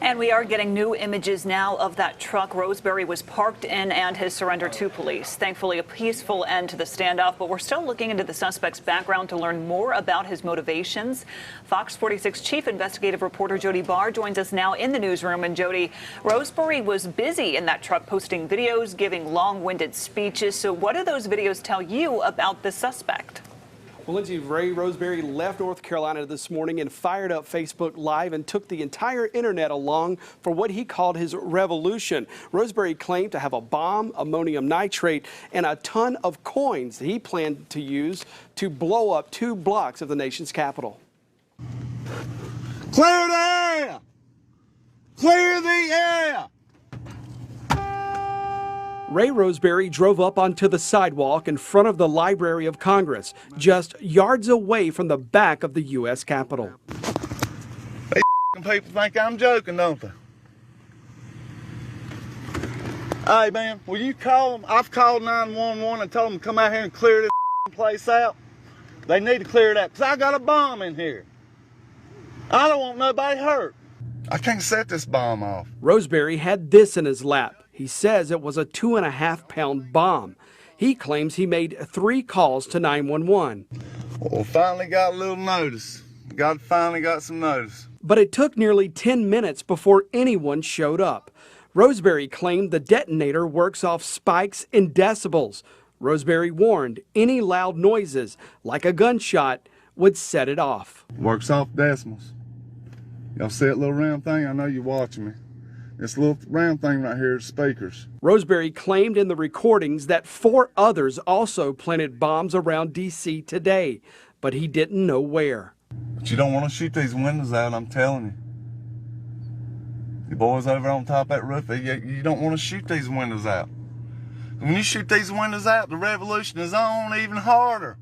And we are getting new images now of that truck Roseberry was parked in and his surrender to police. Thankfully, a peaceful end to the standoff, but we're still looking into the suspect's background to learn more about his motivations. Fox 46 chief investigative reporter Jody Barr joins us now in the newsroom. And Jody, Roseberry was busy in that truck posting videos, giving long-winded speeches. So what do those videos tell you about the suspect? Well, Lindsay, Ray Roseberry left North Carolina this morning and fired up Facebook Live and took the entire internet along for what he called his revolution. Roseberry claimed to have a bomb, ammonium nitrate, and a ton of coins that he planned to use to blow up 2 blocks of the nation's capital. Clear the air! Clear the air! Ray Roseberry drove up onto the sidewalk in front of the Library of Congress, just yards away from the back of the U.S. Capitol. They people think I'm joking, don't they? Hey, man, will you call them? I've called 911 and told them to come out here and clear this place out. They need to clear it out, because I got a bomb in here. I don't want nobody hurt. I can't set this bomb off. Roseberry had this in his lap. He says it was a 2.5-pound bomb. He claims he made 3 calls to 911. Well, finally got a little notice. Finally got some notice. But it took nearly 10 minutes before anyone showed up. Roseberry claimed the detonator works off spikes in decibels. Roseberry warned any loud noises, like a gunshot, would set it off. Works off decimals. Y'all see that little round thing? I know you're watching me. This little round thing right here is speakers. Roseberry claimed in the recordings that 4 others also planted bombs around D.C. today, but he didn't know where. But you don't want to shoot these windows out, I'm telling you. The boys over on top of that roof, you don't want to shoot these windows out. When you shoot these windows out, the revolution is on even harder.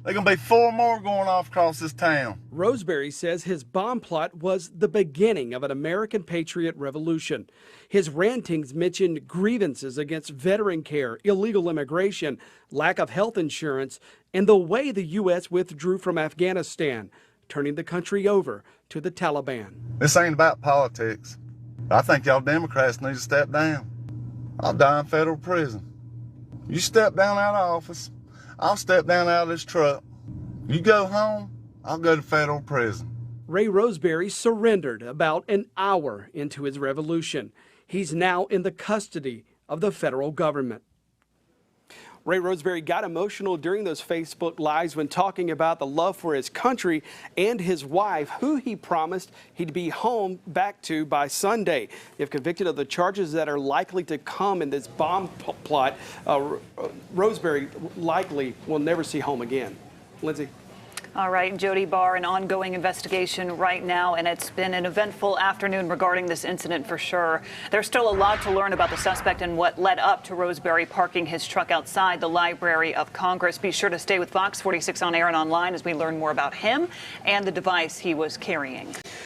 There's going to be 4 more going off across this town. Roseberry says his bomb plot was the beginning of an American patriot revolution. His rantings mentioned grievances against veteran care, illegal immigration, lack of health insurance, and the way the U.S. withdrew from Afghanistan, turning the country over to the Taliban. This ain't about politics. I think y'all Democrats need to step down. I'll die in federal prison. You step down out of office, I'll step down out of this truck. You go home, I'll go to federal prison. Ray Roseberry surrendered about an hour into his revolution. He's now in the custody of the federal government. Ray Roseberry got emotional during those Facebook Lives when talking about the love for his country and his wife, who he promised he'd be home back to by Sunday. If convicted of the charges that are likely to come in this bomb plot, Roseberry likely will never see home again. Lindsay. All right, Jody Barr, an ongoing investigation right now, and it's been an eventful afternoon regarding this incident for sure. There's still a lot to learn about the suspect and what led up to Roseberry parking his truck outside the Library of Congress. Be sure to stay with Fox 46 on air and online as we learn more about him and the device he was carrying.